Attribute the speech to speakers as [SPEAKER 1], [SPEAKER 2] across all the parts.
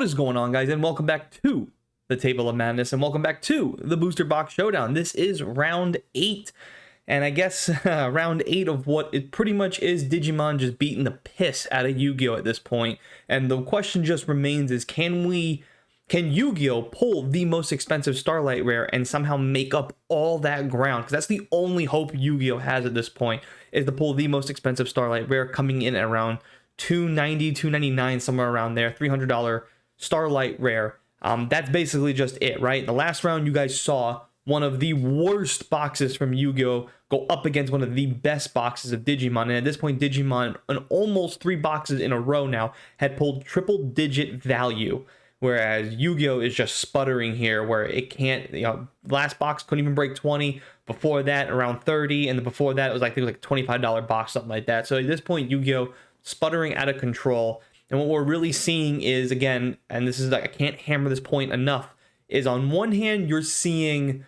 [SPEAKER 1] is going on, guys, and welcome back to the Table of Madness, and welcome back to the Booster Box Showdown. This is round 8, and I guess round 8 of what it pretty much is Digimon just beating the piss out of Yu-Gi-Oh at this point. And the question just remains is, can Yu-Gi-Oh pull the most expensive Starlight Rare and somehow make up all that ground? Because that's the only hope Yu-Gi-Oh has at this point, is to pull the most expensive Starlight Rare, coming in at around $290, $299, somewhere around there, $300 Starlight Rare. That's basically just it, right? The last round, you guys saw one of the worst boxes from Yu-Gi-Oh go up against one of the best boxes of Digimon. And at this point, Digimon, in almost 3 boxes in a row now, had pulled triple-digit value, whereas Yu-Gi-Oh is just sputtering here, where it can't, last box couldn't even break 20. Before that, around 30, and before that, it was like, I think it was like $25 box, something like that. So at this point, Yu-Gi-Oh sputtering out of control. And what we're really seeing is, again, and this is like, I can't hammer this point enough, is on one hand, you're seeing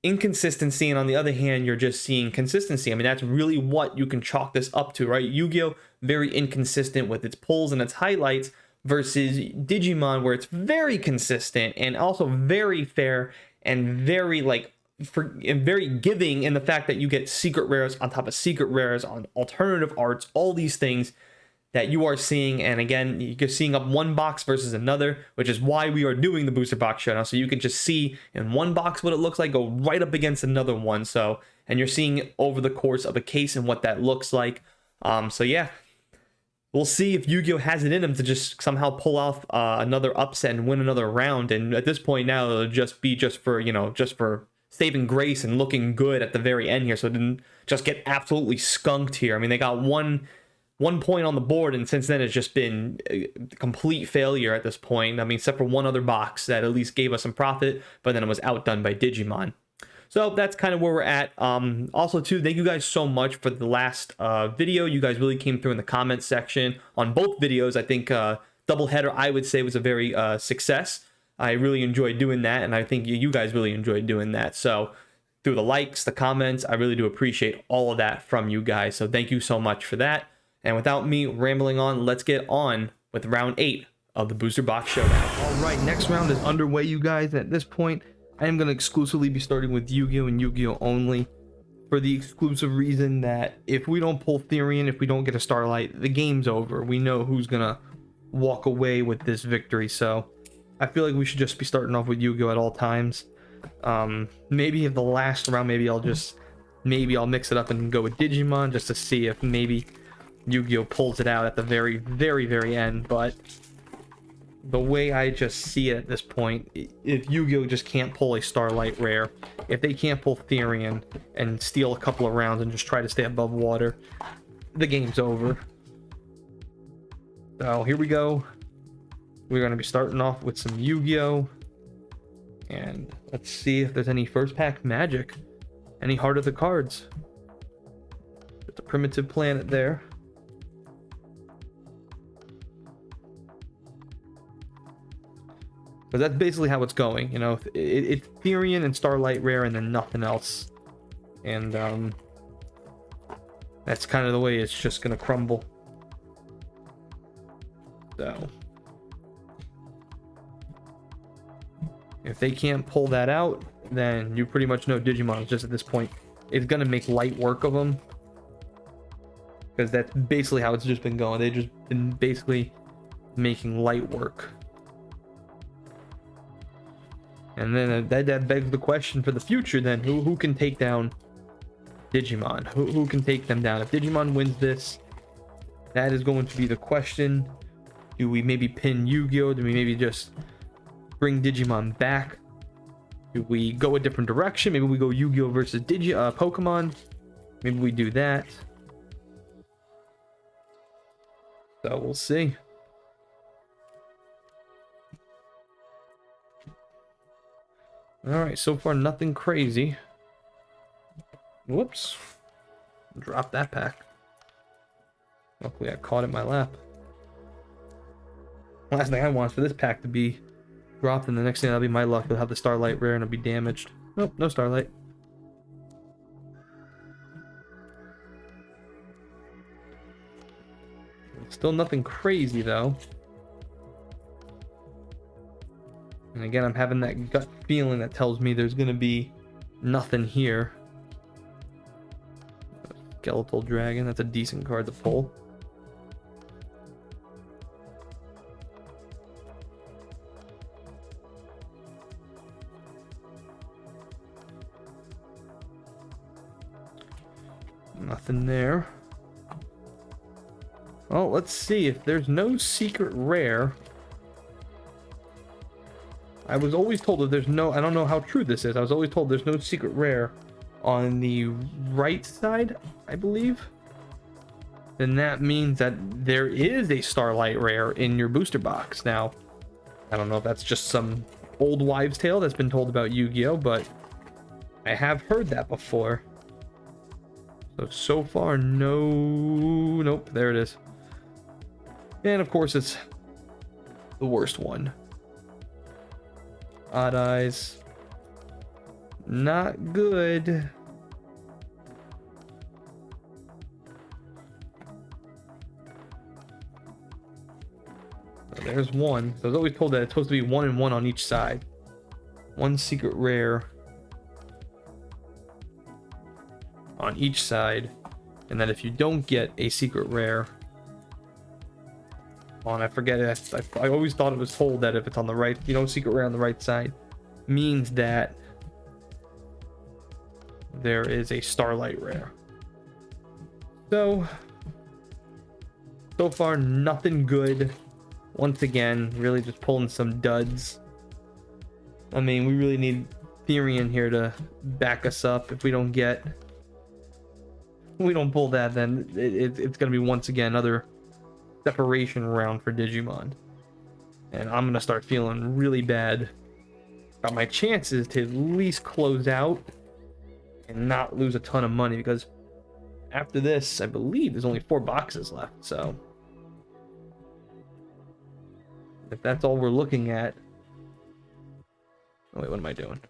[SPEAKER 1] inconsistency, and on the other hand, you're just seeing consistency. I mean, that's really what you can chalk this up to, right? Yu-Gi-Oh, very inconsistent with its pulls and its highlights, versus Digimon, where it's very consistent and also very fair and very very giving in the fact that you get secret rares on top of secret rares on alternative arts, all these things that you are seeing. And again, you're seeing up one box versus another, which is why we are doing the booster box showdown, so you can just see in one box what it looks like, go right up against another one. So, and you're seeing over the course of a case and what that looks like. So yeah, we'll see if Yu-Gi-Oh has it in them to just somehow pull off another upset and win another round. And at this point now, it'll just be just for saving grace and looking good at the very end here, so it didn't just get absolutely skunked here. I mean, they got one point on the board, and since then it's just been a complete failure at this point. I mean, except for one other box that at least gave us some profit, but then it was outdone by Digimon. So that's kind of where we're at. Also, too, thank you guys so much for the last video. You guys really came through in the comments section on both videos. I think doubleheader, I would say, was a very success. I really enjoyed doing that, and I think you guys really enjoyed doing that. So through the likes, the comments, I really do appreciate all of that from you guys. So thank you so much for that. And without me rambling on, let's get on with round 8 of the Booster Box Showdown. All right, next round is underway, you guys. At this point, I am going to exclusively be starting with Yu-Gi-Oh and Yu-Gi-Oh only, for the exclusive reason that if we don't pull Therian, if we don't get a Starlight, the game's over. We know who's going to walk away with this victory. So I feel like we should just be starting off with Yu-Gi-Oh at all times. Maybe if the last round, maybe I'll mix it up and go with Digimon just to see if maybe Yu-Gi-Oh pulls it out at the very, very, very end. But the way I just see it at this point, if Yu-Gi-Oh just can't pull a Starlight Rare, if they can't pull Therian and steal a couple of rounds and just try to stay above water, the game's over. So here we go. We're going to be starting off with some Yu-Gi-Oh, and let's see if there's any first pack magic, any Heart of the Cards. There's a Primitive Planet there. But that's basically how it's going, it's Therian and Starlight Rare and then nothing else. And that's kind of the way it's just going to crumble. So if they can't pull that out, then you pretty much know Digimon is just at this point, it's going to make light work of them. Because that's basically how it's just been going. They've just been basically making light work. And then that begs the question for the future then, who can take down Digimon? Who can take them down? If Digimon wins this, that is going to be the question. Do we maybe pin Yu-Gi-Oh? Do we maybe just bring Digimon back? Do we go a different direction? Maybe we go Yu-Gi-Oh versus Pokemon. Maybe we do that. So we'll see. Alright, so far nothing crazy. Whoops. Drop that pack. Luckily I caught it in my lap. Last thing I want is for this pack to be dropped, and the next thing that'll be my luck. It'll have the Starlight Rare and it'll be damaged. Nope, no Starlight. Still nothing crazy though. And again, I'm having that gut feeling that tells me there's gonna be nothing here. Skeletal Dragon, that's a decent card to pull. Nothing there. Well, let's see if there's no secret rare. I was always told that there's no, I don't know how true this is. I was always told there's no secret rare on the right side, I believe. Then that means that there is a Starlight rare in your booster box. Now, I don't know if that's just some old wives' tale that's been told about Yu-Gi-Oh, but I have heard that before. So far, no, nope, there it is. And of course, it's the worst one. Odd Eyes. Not good. So there's one. So I was always told that it's supposed to be 1 and 1 on each side. One secret rare on each side. And then if you don't get a secret rare on, I forget it. I always thought it was told that if it's on the right, you know, secret rare on the right side means that there is a Starlight rare. So far, nothing good. Once again, really just pulling some duds. I mean, we really need Therian here to back us up. If we don't pull that, then it's going to be once again another separation round for Digimon. And I'm going to start feeling really bad about my chances to at least close out and not lose a ton of money, because after this, I believe there's only 4 boxes left. So if that's all we're looking at. Oh wait, what am I doing?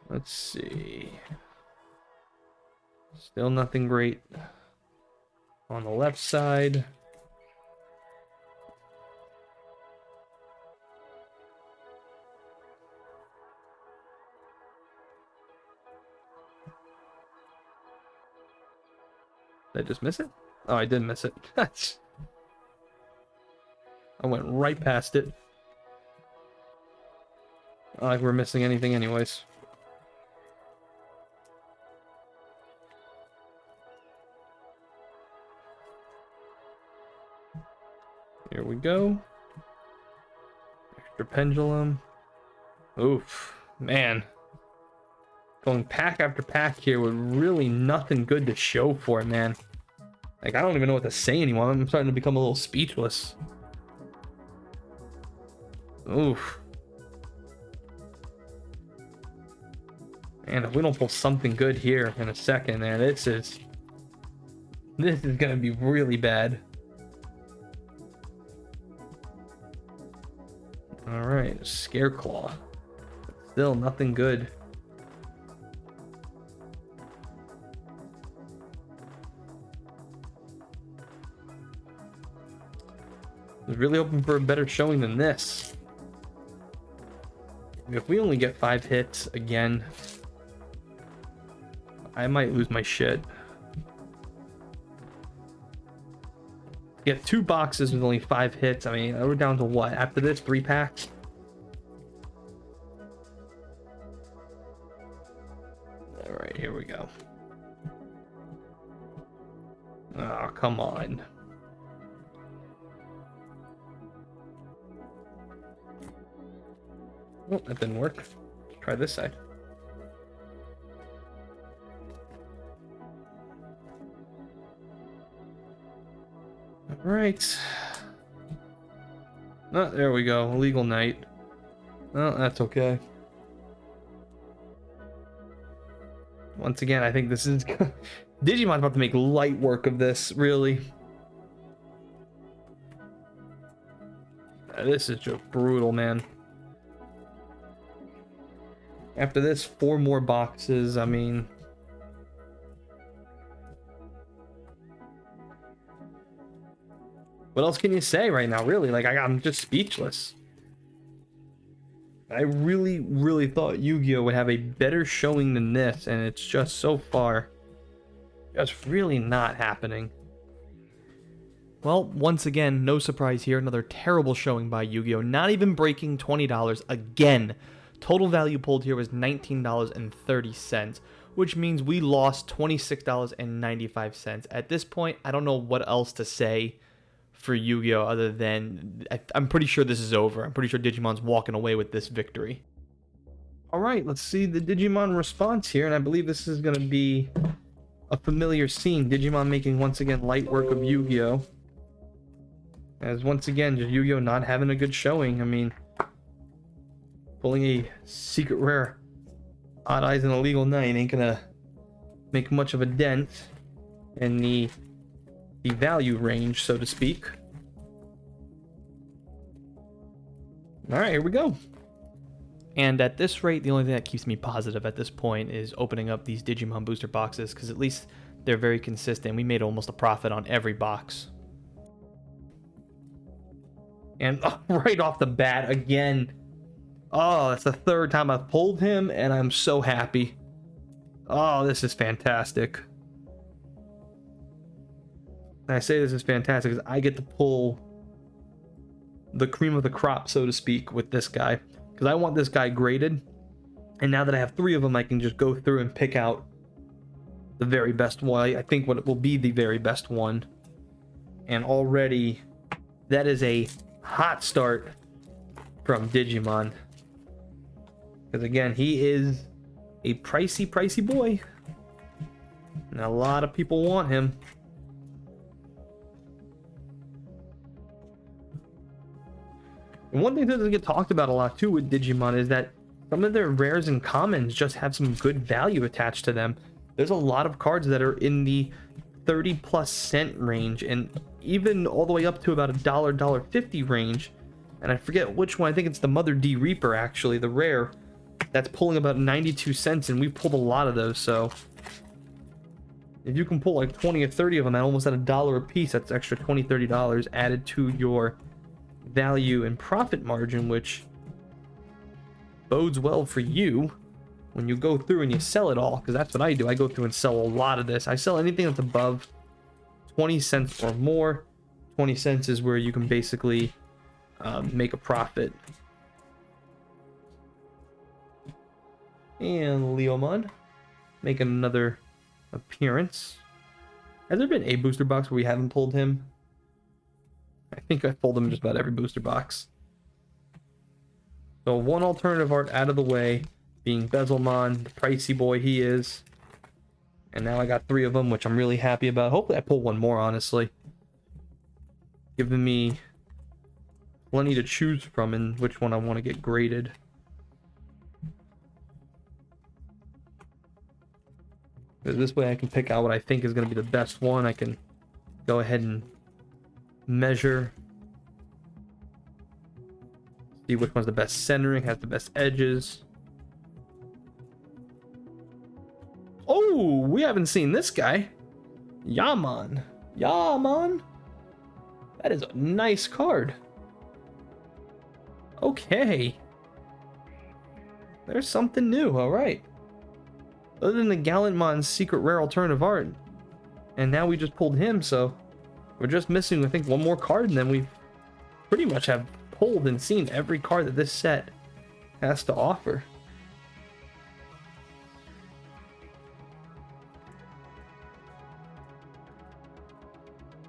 [SPEAKER 1] Let's see. Still nothing great on the left side. Did I just miss it? Oh, I did miss it. I went right past it. Not like we're missing anything anyways. Here we go. Extra pendulum. Oof, man. Going pack after pack here with really nothing good to show for it, man. Like, I don't even know what to say anymore. I'm starting to become a little speechless. Oof. And if we don't pull something good here in a second, man, this is gonna be really bad. All right, Scareclaw. Still nothing good. I was really hoping for a better showing than this. If we only get 5 hits again, I might lose my shit. Get 2 boxes with only 5 hits. I mean, we're down to what? After this, 3 packs? All right, here we go. Oh, come on. Oh, that didn't work. Let's try this side. All right. Oh, there we go. Illegal night. Oh, that's okay. Once again, I think this is Digimon's about to make light work of this, really. This is just brutal, man. After this, 4 more boxes. I mean, what else can you say right now, really? Like, I'm just speechless. I really, really thought Yu-Gi-Oh would have a better showing than this, and it's just so far just really not happening. Well, once again, no surprise here, another terrible showing by Yu-Gi-Oh, not even breaking $20 again. Total value pulled here was $19.30, which means we lost $26.95. At this point, I don't know what else to say for Yu-Gi-Oh other than I'm pretty sure this is over. I'm pretty sure Digimon's walking away with this victory. All right, let's see the Digimon response here, and I believe this is going to be a familiar scene. Digimon making once again light work of Yu-Gi-Oh, as once again just Yu-Gi-Oh not having a good showing. I mean, pulling a secret rare Odd Eyes and Illegal 9 ain't gonna make much of a dent in the value range, so to speak. All right, here we go. And at this rate, the only thing that keeps me positive at this point is opening up these Digimon booster boxes, because at least they're very consistent. We made almost a profit on every box. And right off the bat, again, oh, that's the 3rd time I've pulled him, and I'm so happy. Oh, this is fantastic. And I say this is fantastic because I get to pull the cream of the crop, so to speak, with this guy. Because I want this guy graded. And now that I have 3 of them, I can just go through and pick out the very best one. I think what it will be the very best one. And already, that is a hot start from Digimon. Because again, he is a pricey boy. And a lot of people want him. And one thing that doesn't get talked about a lot too with Digimon is that some of their rares and commons just have some good value attached to them. There's a lot of cards that are in the 30+ cent range, and even all the way up to about $1, $1.50 range. And I forget which one, I think it's the Mother D Reaper actually, the rare, that's pulling about 92 cents, and we've pulled a lot of those. So if you can pull like 20 or 30 of them at almost at $1 a piece, that's extra $20, $30 added to your value and profit margin, which bodes well for you when you go through and you sell it all, because that's what I do. I go through and sell a lot of this. I sell anything that's above 20 cents or more. 20 cents is where you can basically make a profit. And Leomon making another appearance. Has there been a booster box where we haven't pulled him? I think I've pulled him in just about every booster box. So one alternative art out of the way, being Bezelmon, the pricey boy he is. And now I got 3 of them, which I'm really happy about. Hopefully I pull one more, honestly. Giving me plenty to choose from in which one I want to get graded. Because this way I can pick out what I think is going to be the best one. I can go ahead and measure, see which one's the best centering, has the best edges. Oh, we haven't seen this guy. Yaman. Yaman. That is a nice card. Okay. There's something new, alright. Other than the Gallantmon's secret rare alternative art. And now we just pulled him, so we're just missing, I think, one more card, and then we pretty much have pulled and seen every card that this set has to offer.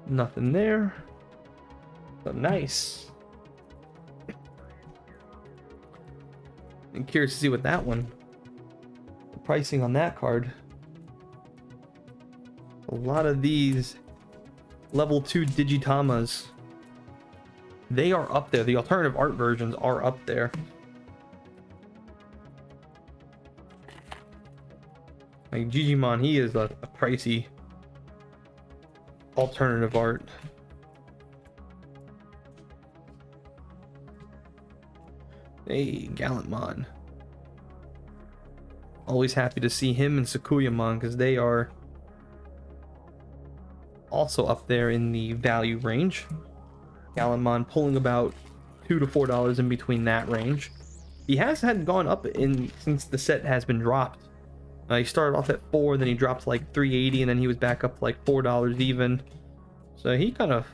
[SPEAKER 1] Nothing there. So nice. I'm curious to see what that one, the pricing on that card. A lot of these level 2 Digitamas, they are up there. The alternative art versions are up there. Like Digimon, he is a pricey alternative art. Hey, Gallantmon. Always happy to see him and Sakuyamon because they are also up there in the value range. Gallimon pulling about $2 to $4 in between that range. He had gone up in since the set has been dropped. He started off at 4, then he dropped to like 380, and then he was back up to like $4 even. So he kind of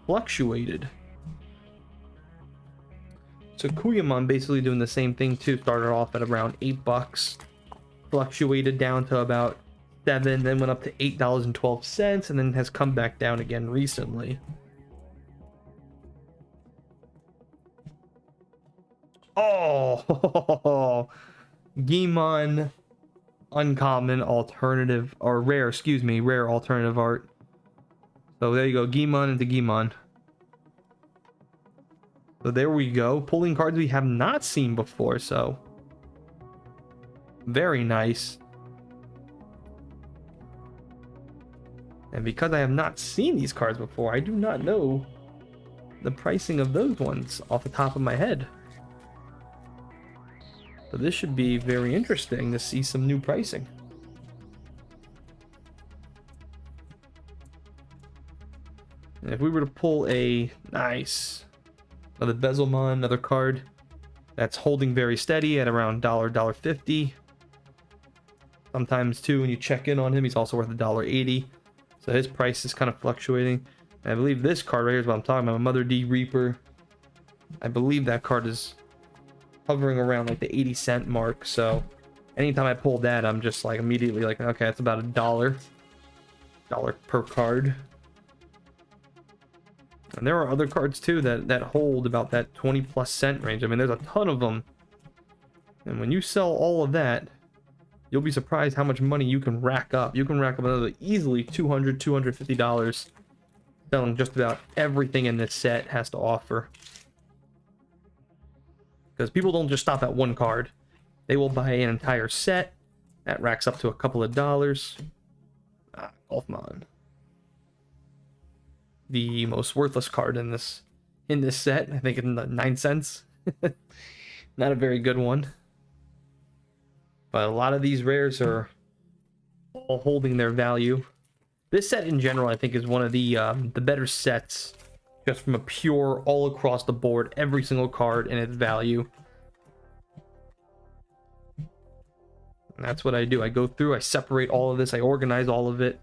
[SPEAKER 1] fluctuated. So Kuyamon basically doing the same thing too. Started off at around $8, fluctuated down to about 7, then went up to $8.12, and then has come back down again recently. Oh, Gimon uncommon alternative, or rare, excuse me, rare alternative art. So there you go, Gimon into Gimon. So there we go, pulling cards we have not seen before, so very nice. And because I have not seen these cards before, I do not know the pricing of those ones off the top of my head. So this should be very interesting to see some new pricing. And if we were to pull a nice another Bezelmon, another card that's holding very steady at around $1.50. Sometimes too, when you check in on him, he's also worth $1.80. So his price is kind of fluctuating. And I believe this card right here is what I'm talking about, Mother D Reaper. I believe that card is hovering around like the 80-cent mark. So anytime I pull that, I'm just like immediately like, okay, that's about $1 per card. And there are other cards too that hold about that 20+ cent range. I mean, there's a ton of them. And when you sell all of that, you'll be surprised how much money you can rack up. You can rack up another easily $200, $250 selling just about everything in this set has to offer. Because people don't just stop at one card. They will buy an entire set. That racks up to a couple of dollars. Golfmon. The most worthless card in this set. I think it's 9 cents. Not a very good one. But a lot of these rares are all holding their value. This set in general, I think, is one of the better sets. Just from a pure, all across the board, every single card and its value. And that's what I do. I go through, I separate all of this, I organize all of it.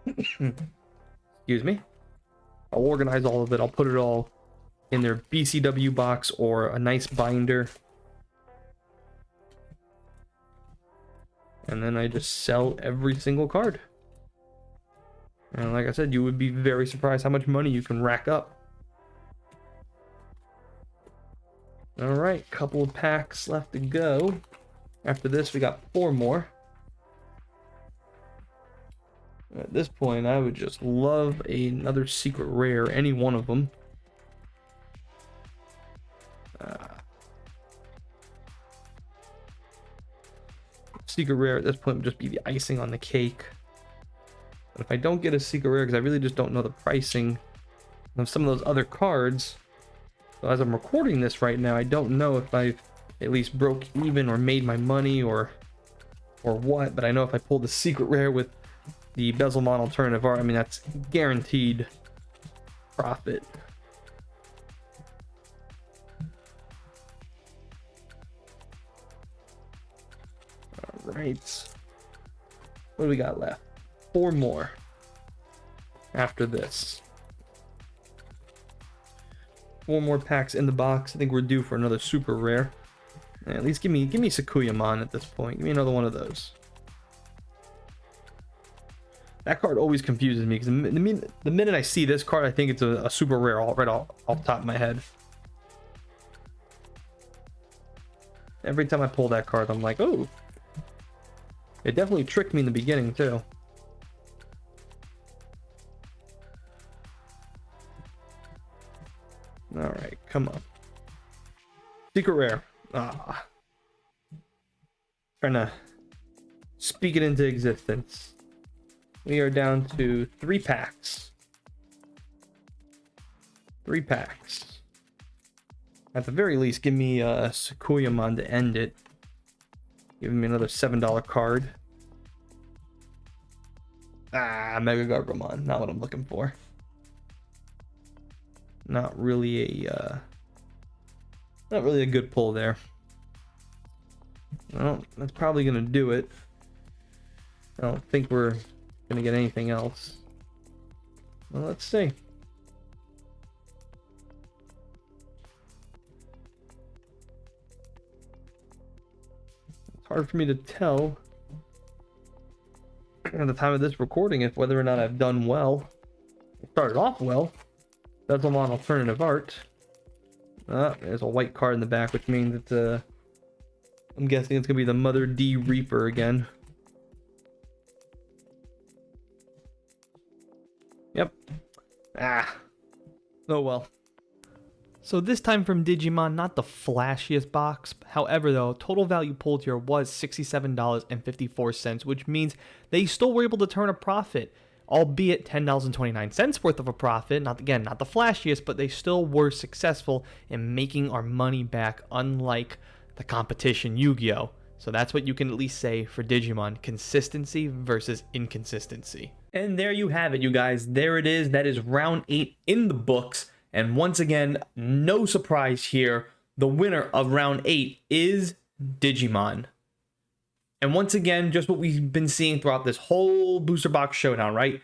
[SPEAKER 1] Excuse me. I'll organize all of it, I'll put it all in their BCW box or a nice binder. And then I just sell every single card. And like I said, you would be very surprised how much money you can rack up. Alright, couple of packs left to go. After this, we got 4 more. At this point, I would just love another secret rare, any one of them. Secret rare at this point would just be the icing on the cake. But if I don't get a secret rare, because I really just don't know the pricing of some of those other cards, so as I'm recording this right now, I don't know if I've at least broke even or made my money or what, but I know if I pull the secret rare with the Bezelmon alternative art, I mean, that's guaranteed profit. All right, what do we got left? 4 more after this. 4 more packs in the box. I think we're due for another super rare. At least give me Sakuyamon at this point. Give me another one of those. That card always confuses me because the minute I see this card, I think it's a super rare right off the top of my head. Every time I pull that card, I'm like, oh. It definitely tricked me in the beginning too. Alright, come on. Secret rare. Trying to speak it into existence. We are down to 3 packs. 3 packs. At the very least, give me a Sakuyamon to end it. Giving me another $7 card. Ah, Mega Gargomon. Not what I'm looking for. Not really a good pull there. Well, that's probably gonna do it. I don't think we're gonna get anything else. Well, let's see. It's hard for me to tell at the time of this recording if whether or not I've done well. It started off well. That's on alternative art. There's a white card in the back, which means it's I'm guessing it's gonna be the Mother D Reaper again. Yep. Oh well. So this time from Digimon, not the flashiest box. However though, total value pulled here was $67.54, which means they still were able to turn a profit, albeit $10.29 worth of a profit. Not the flashiest, but they still were successful in making our money back, unlike the competition Yu-Gi-Oh! So that's what you can at least say for Digimon: consistency versus inconsistency. And there you have it, you guys. There it is. That is round 8 in the books. And once again, no surprise here, the winner of round 8 is Digimon. And once again, just what we've been seeing throughout this whole booster box showdown, right?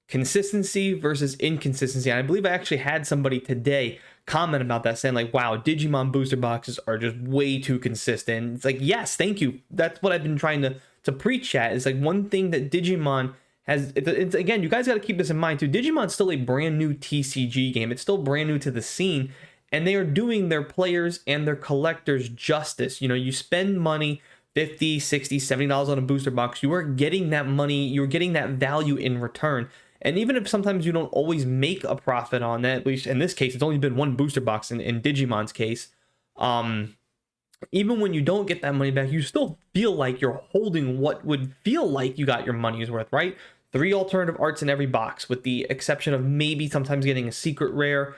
[SPEAKER 1] Consistency versus inconsistency. And I believe I actually had somebody today comment about that, saying like, wow, Digimon booster boxes are just way too consistent. It's like, yes, thank you. That's what I've been trying to preach at. It's like one thing that Digimon has, it's again, you guys got to keep this in mind too. Digimon's still a brand new TCG game. It's still brand new to the scene, and they are doing their players and their collectors justice. You know, you spend money, $50, $60, $70 on a booster box, you are getting that money, you're getting that value in return. And even if sometimes you don't always make a profit on that, at least in this case, it's only been one booster box in Digimon's case. Even when you don't get that money back, you still feel like you're holding what would feel like you got your money's worth, right? 3 alternative arts in every box, with the exception of maybe sometimes getting a secret rare,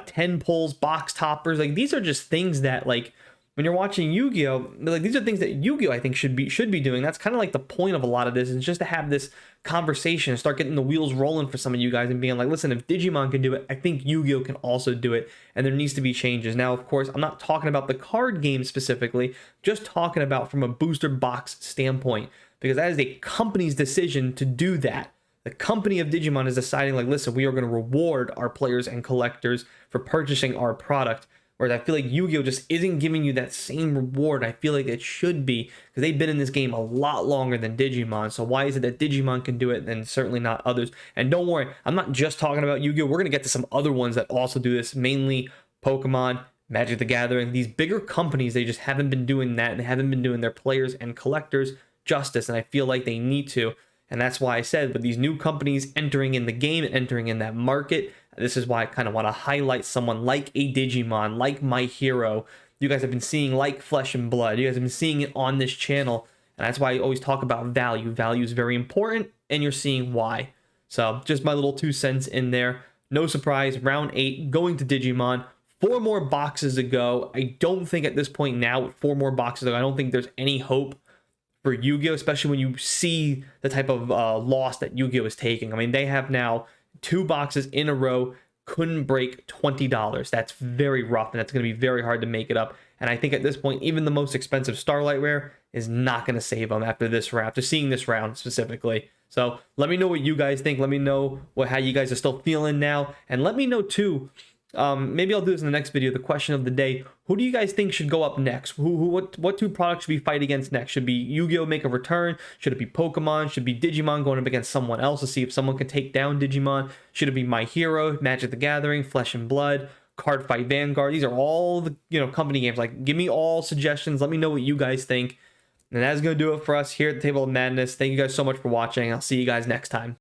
[SPEAKER 1] 10 pulls, box toppers. Like, these are just things that, like, when you're watching Yu-Gi-Oh, like, these are things that Yu-Gi-Oh I think should be doing. That's kind of like the point of a lot of this, is just to have this conversation and start getting the wheels rolling for some of you guys and being like, listen, if Digimon can do it, I think Yu-Gi-Oh can also do it, and there needs to be changes. Now, of course, I'm not talking about the card game specifically, just talking about from a booster box standpoint, because that is a company's decision to do that. The company of Digimon is deciding, like, listen, we are going to reward our players and collectors for purchasing our product. Whereas I feel like Yu-Gi-Oh just isn't giving you that same reward I feel like it should be, because they've been in this game a lot longer than Digimon. So why is it that Digimon can do it and certainly not others? And don't worry, I'm not just talking about Yu-Gi-Oh. We're going to get to some other ones that also do this, mainly Pokemon, Magic the Gathering. These bigger companies, they just haven't been doing that, and they haven't been doing their players and collectors justice, and I feel like they need to. And that's why I said, with these new companies entering in the game, entering in that market, this is why I kind of want to highlight someone like a Digimon, like My Hero. You guys have been seeing like Flesh and Blood. You guys have been seeing it on this channel. And that's why I always talk about value. Value is very important, and you're seeing why. So just my little 2 cents in there. No surprise, round 8 going to Digimon. 4 more boxes to go. I don't think at this point now, with 4 more boxes to go, I don't think there's any hope for Yu-Gi-Oh, especially when you see the type of loss that Yu-Gi-Oh is taking. I mean, they have now 2 boxes in a row, couldn't break $20. That's very rough, and that's going to be very hard to make it up. And I think at this point, even the most expensive Starlight Rare is not going to save them after this round, after seeing this round specifically. So let me know what you guys think. Let me know how you guys are still feeling now. And let me know too, maybe I'll do this in the next video, the question of the day: who do you guys think should go up next? What 2 products should we fight against next? Should be Yu-Gi-Oh make a return? Should it be Pokemon? Should it be Digimon going up against someone else to see if someone can take down Digimon? Should it be My Hero, Magic the Gathering, Flesh and Blood, Card Fight Vanguard? These are all the company games. Like, give me all suggestions. Let me know what you guys think. And that's gonna do it for us here at the Table of Madness. Thank you guys so much for watching. I'll see you guys next time.